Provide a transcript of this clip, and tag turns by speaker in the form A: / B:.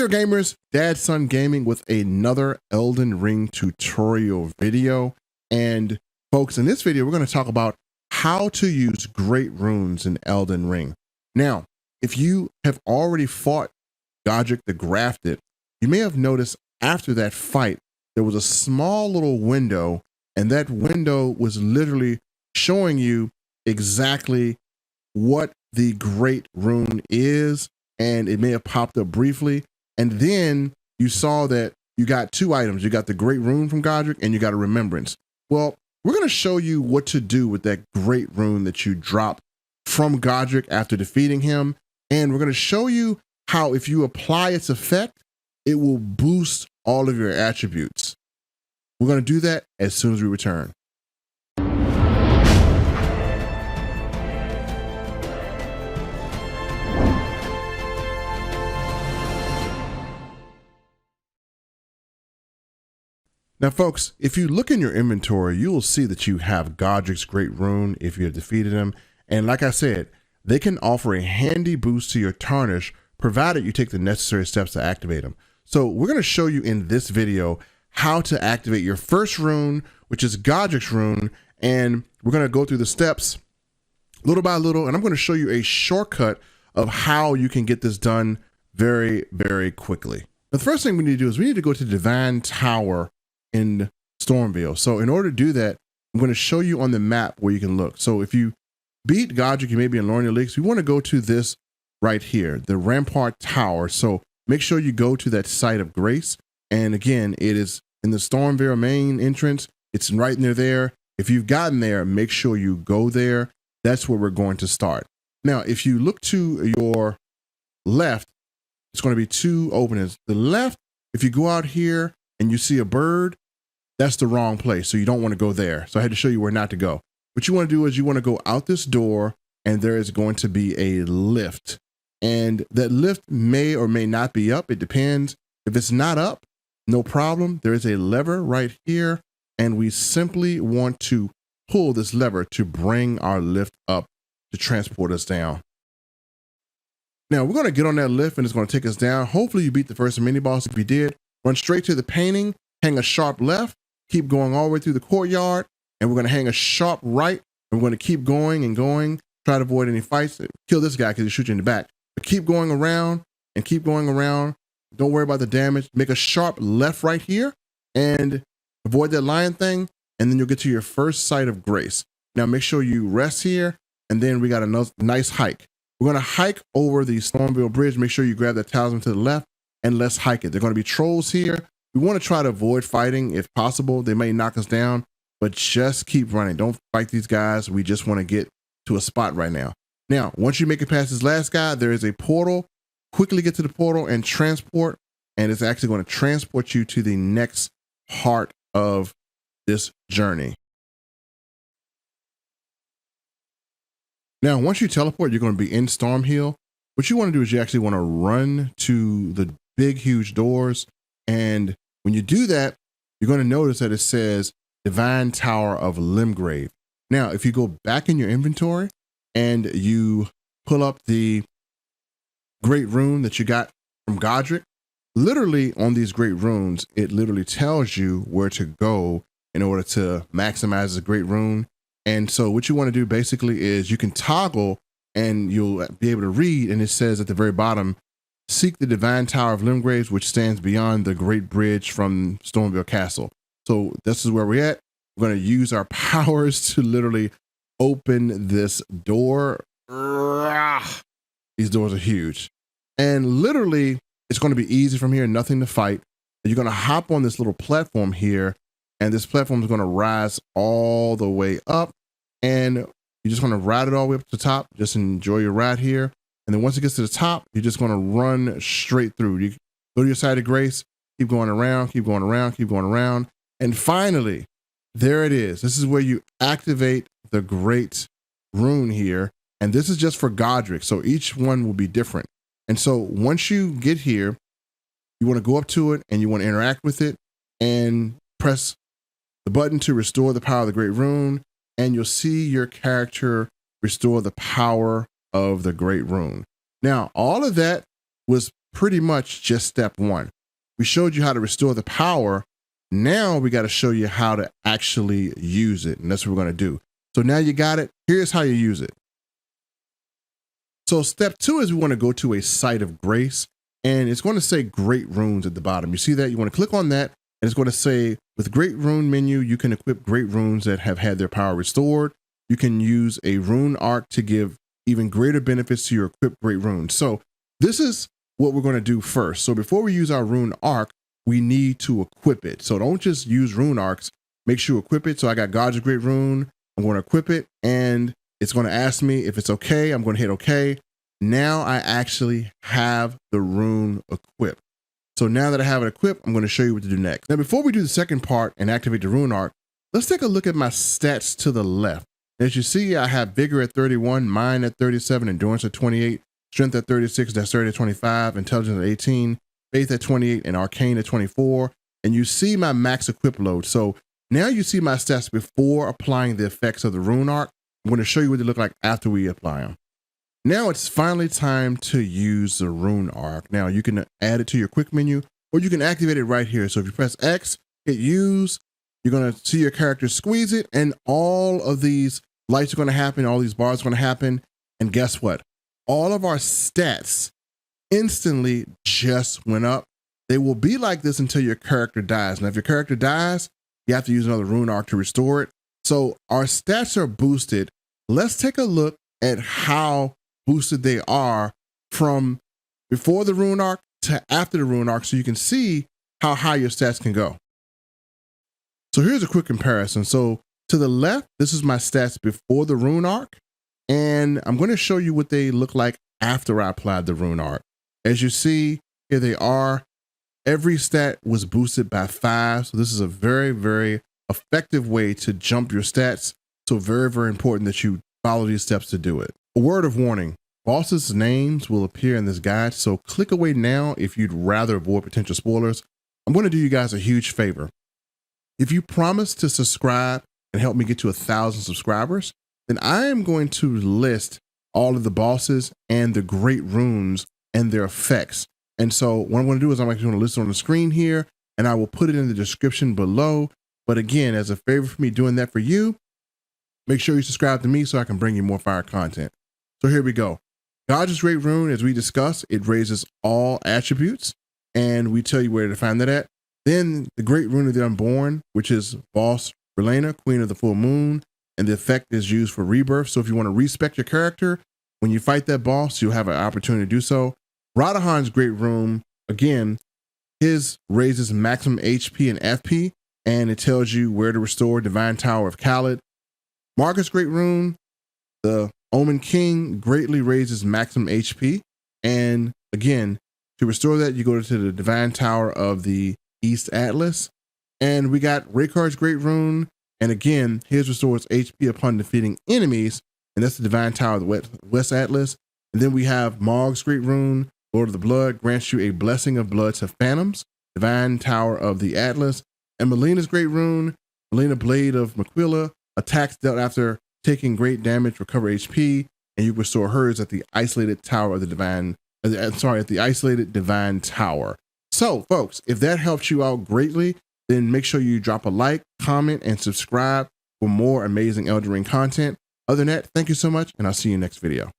A: there gamers, Dad Son Gaming with another Elden Ring tutorial video. And folks, in this video, we're going to talk about how to use great runes in Elden Ring. Now, if you have already fought Godrick the Grafted, you may have noticed after that fight, there was a small little window, and that window was literally showing you exactly what the great rune is, and it may have popped up briefly. And then you saw that you got two items. You got the great rune from Godrick and you got a remembrance. Well, we're going to show you what to do with that great rune that you dropped from Godrick after defeating him. And we're going to show you how if you apply its effect, it will boost all of your attributes. We're going to do that as soon as we return. Now, folks, if you look in your inventory, you will see that you have Godrick's Great Rune if you have defeated him. And like I said, they can offer a handy boost to your Tarnished, provided you take the necessary steps to activate them. So we're going to show you in this video how to activate your first rune, which is Godrick's Rune. And we're going to go through the steps little by little. And I'm going to show you a shortcut of how you can get this done very, very quickly. The first thing we need to do is we need to go to Divine Tower in Stormvale. So in order to do that, I'm going to show you on the map where you can look. So if you beat Godrick, you may be in Lorna Lakes. We want to go to this right here, the Rampart Tower. So make sure you go to that site of grace. And again, it is in the Stormvale main entrance. It's right near there. If you've gotten there, make sure you go there. That's where we're going to start. Now, if you look to your left, it's going to be two openings. The left, if you go out here and you see a bird, that's the wrong place. So you don't want to go there. So I had to show you where not to go. What you want to do is you want to go out this door, and there is going to be a lift. And that lift may or may not be up. It depends. If it's not up, no problem. There is a lever right here, and we simply want to pull this lever to bring our lift up to transport us down. Now we're going to get on that lift, and it's going to take us down. Hopefully you beat the first mini boss. If you did, run straight to the painting, hang a sharp left, keep going all the way through the courtyard, and we're going to hang a sharp right, and we're going to keep going and going, try to avoid any fights. Kill this guy because he shoots you in the back. But keep going around and keep going around. Don't worry about the damage. Make a sharp left right here and avoid that lion thing, and then you'll get to your first site of grace. Now make sure you rest here, and then we got a nice hike. We're going to hike over the Stormvale Bridge. Make sure you grab that talisman to the left, and let's hike it. There are going to be trolls here. We want to try to avoid fighting if possible. They may knock us down, but just keep running. Don't fight these guys. We just want to get to a spot right now. Now, once you make it past this last guy, there is a portal. Quickly get to the portal and transport, and it's actually going to transport you to the next part of this journey. Now, once you teleport, you're going to be in Stormhill. What you want to do is you actually want to run to the big, huge doors. And when you do that, you're going to notice that it says Divine Tower of Limgrave. Now, if you go back in your inventory and you pull up the great rune that you got from Godrick, literally on these great runes, it literally tells you where to go in order to maximize the great rune. And so what you want to do basically is you can toggle and you'll be able to read. And it says at the very bottom, seek the Divine Tower of Limgrave, which stands beyond the great bridge from Stormvale Castle. So this is where we're at. We're going to use our powers to literally open this door. These doors are huge. And literally, it's going to be easy from here, nothing to fight. You're going to hop on this little platform here, and this platform is going to rise all the way up. And you're just going to ride it all the way up to the top. Just enjoy your ride here. And then once it gets to the top, you're just going to run straight through. You go to your side of grace, keep going around, keep going around, keep going around. And finally, there it is. This is where you activate the great rune here. And this is just for Godrick. So each one will be different. And so once you get here, you want to go up to it and you want to interact with it and press the button to restore the power of the great rune. And you'll see your character restore the power of the great rune. Now, all of that was pretty much just step one. We showed you how to restore the power. Now we got to show you how to actually use it. And that's what we're going to do. So now you got it. Here's how you use it. So step two is we want to go to a site of grace, and it's going to say Great Runes at the bottom. You see that? You want to click on that, and it's going to say with Great Rune menu, you can equip great runes that have had their power restored. You can use a rune arc to give even greater benefits to your equipped great runes. So this is what we're going to do first. So before we use our rune arc, we need to equip it. So don't just use rune arcs, make sure you equip it. So I got Godrick Great Rune. I'm going to equip it, and it's going to ask me if it's okay. I'm going to hit okay. Now I actually have the rune equipped. So now that I have it equipped, I'm going to show you what to do next. Now, before we do the second part and activate the rune arc, let's take a look at my stats to the left. As you see, I have vigor at 31, mind at 37, endurance at 28, strength at 36, dexterity at 25, intelligence at 18, faith at 28, and arcane at 24. And you see my max equip load. So now you see my stats before applying the effects of the rune arc. I'm going to show you what they look like after we apply them. Now it's finally time to use the rune arc. Now you can add it to your quick menu, or you can activate it right here. So if you press X, hit use, you're going to see your character squeeze it, and all of these lights are going to happen, all these bars are going to happen. And guess what? All of our stats instantly just went up. They will be like this until your character dies. Now, if your character dies, you have to use another rune arc to restore it. So our stats are boosted. Let's take a look at how boosted they are from before the rune arc to after the rune arc, so you can see how high your stats can go. So here's a quick comparison. So to the left, this is my stats before the rune arc, and I'm going to show you what they look like after I applied the rune arc. As you see, here they are. Every stat was boosted by 5. So this is a very, very effective way to jump your stats. So very, very important that you follow these steps to do it. A word of warning, bosses' names will appear in this guide, so click away now if you'd rather avoid potential spoilers. I'm going to do you guys a huge favor. If you promise to subscribe and help me get to 1,000 subscribers, then I am going to list all of the bosses and the great runes and their effects. And so what I'm going to do is I'm actually going to list it on the screen here, and I will put it in the description below. But again, as a favor for me doing that for you, make sure you subscribe to me so I can bring you more fire content. So here we go. Godrick's Great Rune, as we discussed, it raises all attributes, and we tell you where to find that at. Then the Great Rune of the Unborn, which is Boss Relena, Queen of the Full Moon, and the effect is used for rebirth. So if you want to respec your character, when you fight that boss, you'll have an opportunity to do so. Radahan's Great Rune, again, his raises maximum HP and FP, and it tells you where to restore Divine Tower of Khalid. Marcus' Great Rune, the Omen King, greatly raises maximum HP. And again, to restore that, you go to the Divine Tower of the East Atlas. And we got Raykar's Great Rune. And again, his restores HP upon defeating enemies. And that's the Divine Tower of the West Atlas. And then we have Mog's Great Rune, Lord of the Blood, grants you a blessing of blood to phantoms, Divine Tower of the Atlas. And Melina's Great Rune, Melina Blade of Maquila, attacks dealt after taking great damage, recover HP, and you restore hers at the isolated tower of the divine, at the isolated Divine Tower. So folks, if that helps you out greatly, then make sure you drop a like, comment, and subscribe for more amazing Elden Ring content. Other than that, thank you so much, and I'll see you next video.